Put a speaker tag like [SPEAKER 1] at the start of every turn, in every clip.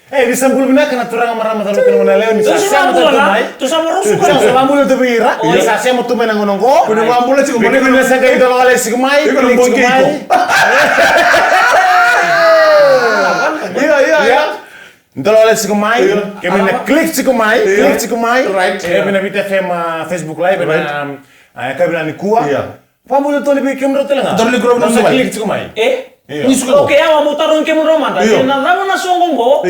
[SPEAKER 1] Disambul bina kena turang marama talu kena leo ni sasa mo tumai.
[SPEAKER 2] Tu sama rusuh
[SPEAKER 1] Sa sambul tu bira. Ni sasa mo tumai nang ngongo.
[SPEAKER 3] Kuno ambula ci ko
[SPEAKER 1] Bini bina sa kay dolo ale sigmai.
[SPEAKER 3] Ikaw ng bongkay ko. Iya.
[SPEAKER 1] Dolo ale sigmai. Kami na click sigmai. Click sigmai.
[SPEAKER 3] Right.
[SPEAKER 1] Kami na bita Facebook live na kami na ni kuwa.
[SPEAKER 3] Iya.
[SPEAKER 1] Pamulu to libi kemro telenga.
[SPEAKER 3] Dolo ligro na
[SPEAKER 1] Sa click sigmai.
[SPEAKER 2] Oke, awak mau taruh kemu Roma, tapi na ramo na songong go,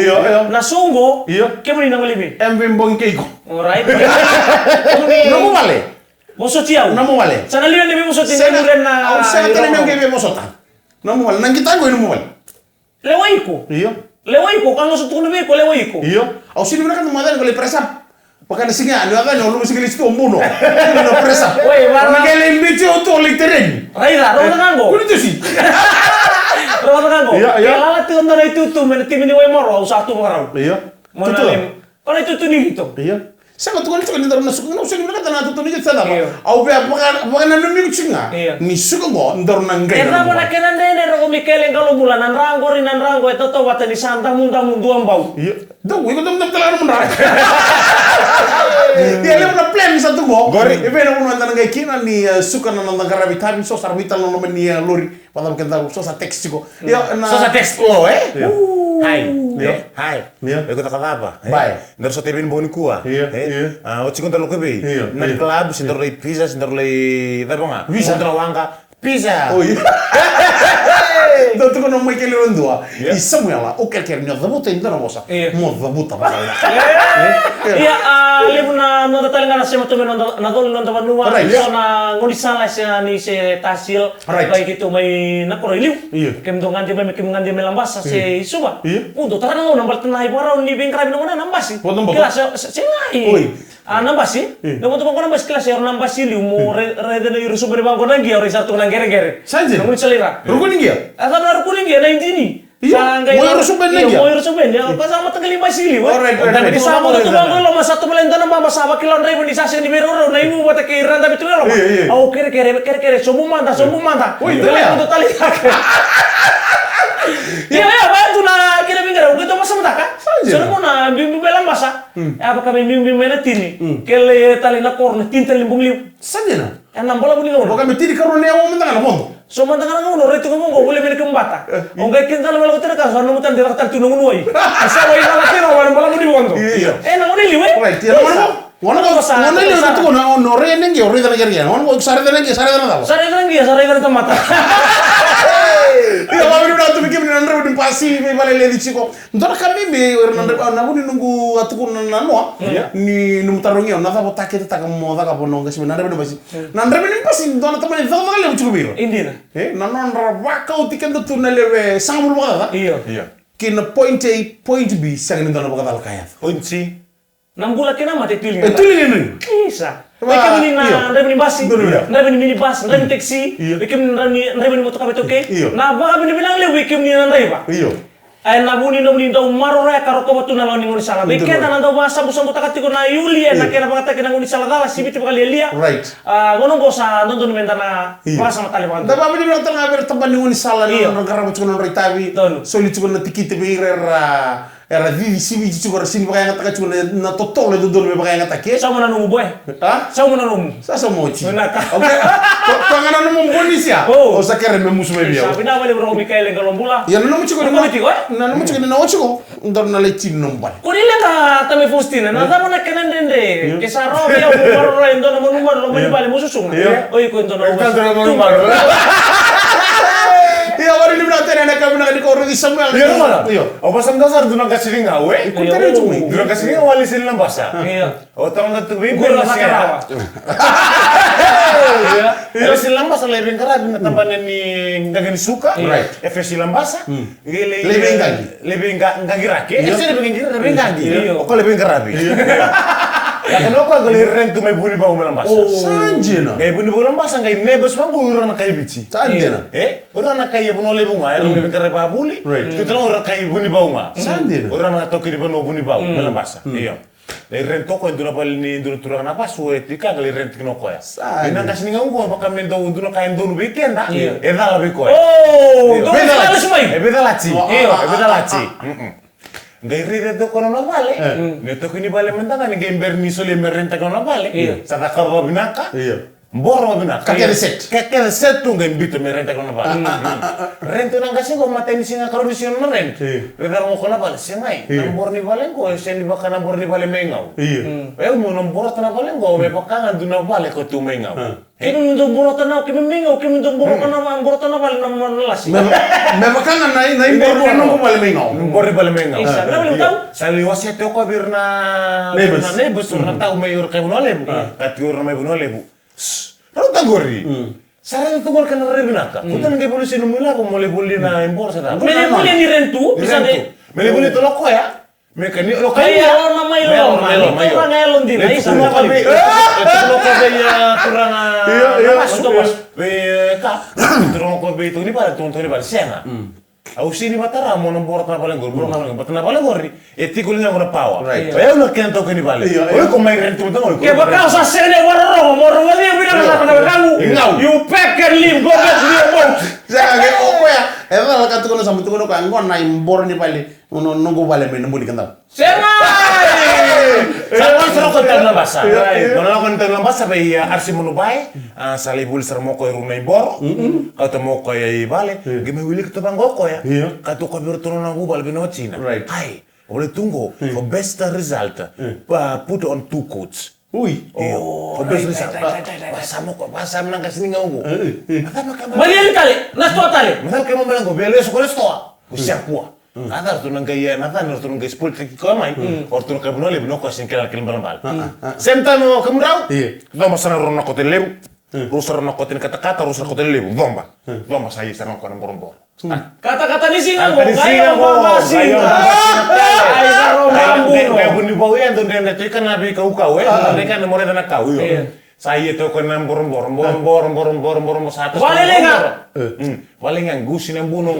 [SPEAKER 2] na songo, kemu ni nang libi.
[SPEAKER 3] Emvim bongkay ko.
[SPEAKER 2] Alright.
[SPEAKER 3] Namu wale.
[SPEAKER 2] Moso ciao.
[SPEAKER 3] Namu wale.
[SPEAKER 2] Sana lihat ni moso ciao muren na.
[SPEAKER 3] Saya tele mem kebe mosota. Namu wale. Nang kita go namu wale.
[SPEAKER 2] Lewaiko. Lewaiko, kalau sutu ni beko lewaiko.
[SPEAKER 3] Au sini mereka kemadan kalau presa. Pakai singa, anu akan nyolo mesti kali situ ombuno. Anu presa.
[SPEAKER 2] Woi, warna.
[SPEAKER 3] Miguel imbici auto literen.
[SPEAKER 2] Raida, rona nganggo.
[SPEAKER 3] Kuno tu sih.
[SPEAKER 2] Rona nganggo.
[SPEAKER 3] Iya.
[SPEAKER 2] Lalat tu ndara itu tu, men tim ni wei moro, satu orang.
[SPEAKER 3] Iya.
[SPEAKER 2] Mau nalim. Kalau itu tu ni gitu.
[SPEAKER 3] Iya. Saya tuh kan itu kan ndara nasuku, usah mereka tanah tu ni jadi apa? Au be pakai nanu minggu singa. Ni suka go ndara nanggai.
[SPEAKER 2] Karena mana kena nene roko Mikel kalau bulanan ranggo rinan ranggo itu tuh wata di santa munda munduan bau.
[SPEAKER 3] Iya. Dah, gue ketemu telan menara. Dia lewat plan satu go.
[SPEAKER 1] Gori.
[SPEAKER 3] Ibe na uno andana ngai kina ni suka na nang karabi tabi so sar vital no meni lori. Padam kenta so sa text ko. Ya na
[SPEAKER 1] So sa text lo Hai. Hai. Eko ta kadaba.
[SPEAKER 3] Bye.
[SPEAKER 1] Ndar so tebin boni kuwa. O chikon talo kebe. Na club sindor lei pizza sindor lei dabonga. Sindor wanga pizza.
[SPEAKER 3] Oh iya. Então tu não me quer ler andua. E Samuela, o que quer me debuta ainda não moça. Mo debuta mas.
[SPEAKER 2] Iya, lebu na nota talinga na sema tu men na dol nonta vanua. So na ngoni sala sa ni se tasil. Kai gitu mai na koro liu. Kem dongan dia kem ngan dia melambas se suba. Udo tarana ngona nambal tenai bora ni bengkra bino ngona nambasi. Kelas sengai. Nambasi. Namo tu ngona nambas kelas ya nambasi liu mo rede na irusu bere bangko nangi ori satu nang gere-gere.
[SPEAKER 3] Saja.
[SPEAKER 2] Ngoni celira.
[SPEAKER 3] Rukun dia.
[SPEAKER 2] Asa na rukun dia na intini.
[SPEAKER 3] Mau irusu ben lagi.
[SPEAKER 2] Mau irusu ben ya. Pasama tengeli masili.
[SPEAKER 3] Alright.
[SPEAKER 2] Tapi sama tu bangko lo mas satu melentana mama sahabat kilon ribu di sasi di bero na ibu buat kiran tapi tu lo. Au kere somu manta.
[SPEAKER 3] Oh itu ya.
[SPEAKER 2] Itu tali kak. Iya, bantu na kira bingara. Kita masa mutaka. Sono mo na bimbi belam masa. Apa kami bimbi menatini. Kele tali na korna tinta limbung liu.
[SPEAKER 3] Saja na.
[SPEAKER 2] Enam bola buni ngono.
[SPEAKER 3] Bukan mesti di karone yang mau mentang mondo.
[SPEAKER 2] So mentang ngono retu ngono boleh beli kembata. Ongga kinta lo melo tira ka sono mutan dira ka tunung nuoi. Asa wai na tira wan bola buni wondo.
[SPEAKER 3] Iya.
[SPEAKER 2] Na ngoni liwe.
[SPEAKER 3] Right, ya mana? Wana liu na tu no rene ngi ori dana gerya. Wana ko sare dana daba.
[SPEAKER 2] Sare dana mata.
[SPEAKER 3] Iya, kami udah tuh bikin nandre udah pasti balik lagi ciko. Ntar kami be nandre, namu ni nunggu atuku nanua, ni nunggu tarungnya. Nata mau tak kita tak mau tak apa nongga sih nandre udah pasti. Nandre ini pasti dona teman itu tak lewat cukup biru.
[SPEAKER 2] Indina.
[SPEAKER 3] Nandre wakau tiket itu nelewe sangat berubah tak?
[SPEAKER 2] Iya.
[SPEAKER 3] Kena point A, point B, sangat nandre bakal kaya.
[SPEAKER 1] Point C.
[SPEAKER 2] 6 bulan kena mati tuling.
[SPEAKER 3] Tuling ini.
[SPEAKER 2] Bisa. Mereka ni na ndai basi. Ndai ni minibus, ndai taxi. Mereka ndai motor kabe toke. Na ba kabe bilang le wekem ni ndai ba.
[SPEAKER 3] Iyo.
[SPEAKER 2] Ay nabuni ndau maro ra karo ko batu na lawan ngoni sala. Beke na ndau basa busa buta katiko na yuli na kena bakata kena ngoni sala dala sibiti bakali lia.
[SPEAKER 3] Right.
[SPEAKER 2] Ngono go sa nonton mentana basa matali ba.
[SPEAKER 3] Da ba mi bilang tanga ber teban ngoni sala na negara mo cuman ritawi. Soli cuman tikite be era vivi sivi juga sini pakai ngata cuma na totol itu dulu pakai ngata ke
[SPEAKER 2] sama na nungu boy sama na nungu
[SPEAKER 3] sasa mochi
[SPEAKER 2] Naka.
[SPEAKER 3] oke panganan mo bonisia o sakere me musu me biya
[SPEAKER 2] sabi na wale bro Mikael ngalombula
[SPEAKER 3] ya no mo chiko na mo chiko na chiko ndar na lechi nombal
[SPEAKER 2] ko dile ka tame fustina na tamo na kenan dende ke sa ro ya mo ro ndo mo numero lo mo bale musu sunga oi ko ndo no
[SPEAKER 3] Iya, wari ni bilang tadi nak kami nak di kau di Samuel.
[SPEAKER 1] Iya mana? Iya. Apa dasar dunang kasih ngawe?
[SPEAKER 3] Ikut tadi cuma.
[SPEAKER 1] Dunang kasih wali sini lambasa.
[SPEAKER 2] Iya.
[SPEAKER 1] Oh tahun itu bibi.
[SPEAKER 2] Gue rasa kerawa.
[SPEAKER 1] Iya. Iya sini lambasa lebih kerap tampanan ni nggak suka.
[SPEAKER 3] Right.
[SPEAKER 1] FSC lambasa.
[SPEAKER 3] Lebih
[SPEAKER 1] nggak rake. Iya lebih nggak.
[SPEAKER 2] Iya.
[SPEAKER 1] Kok lebih kerap? Ya kenapa kalau rent tu may buni ba umalambasa?
[SPEAKER 3] Sanjena.
[SPEAKER 1] Kaya buni ba umalambasa kay nebas bang urang na kay bici.
[SPEAKER 3] Sanjena.
[SPEAKER 1] Urang na kay puno lebong nga, lebih kare pa buli. Kita lang urang kay buni ba uma.
[SPEAKER 3] Sanjena.
[SPEAKER 1] Urang na toki di ba no buni ba umalambasa. Iyo. Dai rent ko nduna pal ni nduna turang na pa suwe tika kali rent kino ko ya. Ina kasi nga ugo pa kami ndo nduna kay ndo weekend ha. Eda labi ko.
[SPEAKER 2] Oh, beda lati.
[SPEAKER 1] Beda lati. Iyo, beda lati. ngai rire to kono na vale ne to kini vale mentanga ni ngai berni sole merenta kono na vale sata kaba binaka mboro binaka kakere set tu ngai bito merenta kono na vale rento nang kasi ko mateni singa karo singa na rent redar mo kono na vale singai nambor ni vale ko sen di bakana nambor ni vale mengau mo nambor na vale ko me pakanga du na vale ko tu mengau kini ndo boro tana kini mengau kini ndo boro kana boro tana vale na lasi
[SPEAKER 3] me pakanga na boro no ko vale mengau
[SPEAKER 1] boro vale mengau
[SPEAKER 2] isa na belum tahu
[SPEAKER 1] sali wase to ko birna nebus urna tau mayor kay buno lebu kat yor may buno lebu ro tagori sara to gol kana rebinaka kutan ngai polisi numila ko mole bolli na embor sa
[SPEAKER 2] mele bolli ni rentu bisa de
[SPEAKER 1] mele bolli to loko ya me kan lo
[SPEAKER 2] kay lo na may lo orang ngelon din ay sa
[SPEAKER 1] loko be loko be ya turanga masuk be ka turang ko be to ni para to ni para sena au sini matara mo non borta na palengor bro na batna palengor e ti kulinga ngona pawa e uno kento ke ni vale o ko mai rento to ko
[SPEAKER 2] ke bakal sa sene warro mo ro wadi bina na kamu you pack and leave go back to your boat
[SPEAKER 3] jangan opo ya e na ka to ko sa mutu ko ko ngona imbor ni pale uno nungu vale me nembuli kanda
[SPEAKER 1] Salwan sero ko tan lambasa. Kono ko tan lambasa be ya arsi monubai, sali bul ser mo ko rumay bor. Ka to mo ko ay vale, gime wili ko bango ko ya. Ka to ko bertono na gubal bino China. Hai, ole tungo for best result. Put on 2 coats.
[SPEAKER 3] Ui,
[SPEAKER 1] for best result. Basa mo nang kasi nga ugo.
[SPEAKER 2] Marian tali, nas to tali.
[SPEAKER 1] Masal kemo melango, bele so ko stoa. Usiakua. Kadar tu nang kaya nata nor tu nang kaya sport ki ko mai or tu nang bino le bino ko sin kala kilim bal semta no kamrau vamos a ron ko telem rusar no ko ten kata rusar ko telem bomba sai sana ko nang borombo
[SPEAKER 2] kata-kata ni singa
[SPEAKER 1] mo kayo
[SPEAKER 2] mamasin ay garo mambu
[SPEAKER 1] kaya buni bawi ando den te kana bi kau mereka no more na kau yo saya itu ko nang borombo satu
[SPEAKER 2] Walelenga
[SPEAKER 1] Walengan gusin ang buno.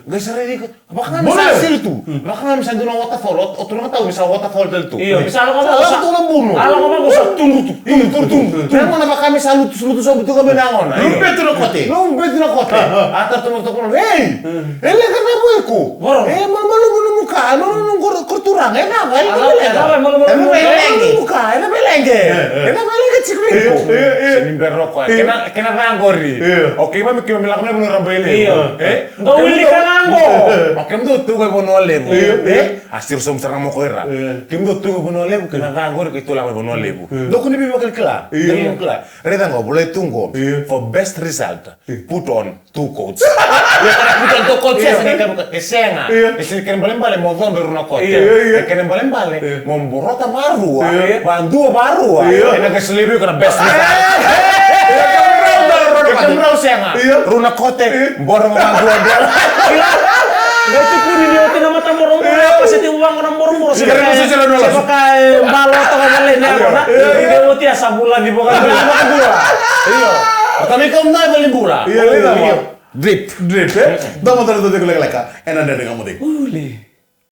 [SPEAKER 1] Guys, sarili ko. Baka nga misasil tu. Baka nga misal doon ang waterfall. O tulong ka tao, misal waterfall del tu.
[SPEAKER 2] Iyo, misal ako
[SPEAKER 1] Sa alam ko ng buno.
[SPEAKER 2] Alam ko ba sa tungo tu.
[SPEAKER 1] Iyo, turtung. Kaya mo na baka misal luto sa buto kami nangon.
[SPEAKER 3] lumpeto na kote.
[SPEAKER 1] Lumpeto na kote. Atar tumagtok ko. Hey! Ele ka na buhay ko. Malubo na mukha. Ano nung kurturang? Eh na, eh na mukha. Eh na belenge. Chikwiko. Sinimberro ko. Kena rangori. Okay ba, may kimamilak na mga rabele.
[SPEAKER 2] Gawili ka nango.
[SPEAKER 1] Makem do tu ko bono lebu. Astir som sarang mo ko era. Kim do tu ko bono lebu kena rangori ko itulang ko bono lebu. Do ko ni bi bakal kla. Dali kla. Reda ngo boleh tungo for best result. Put on 2 coats. Ya para put on 2 coats ya kan esenga. Esen kan balen mo don beruna ko. Kan balen mo borota baru. Bandu baru. Ena ke selibi kana best result. Kemrau sianga, runa kote, borong dua.
[SPEAKER 2] Itu pun ini otin nama tamborong apa sih uang orang borong. Siapa kayak balot atau lainnya apa? Ini oti asa bulan di bukan dua.
[SPEAKER 1] Iya. Tapi kamu nggak beli bulan.
[SPEAKER 3] Drip. Damo tara to de ko leka. Ena de kamu de.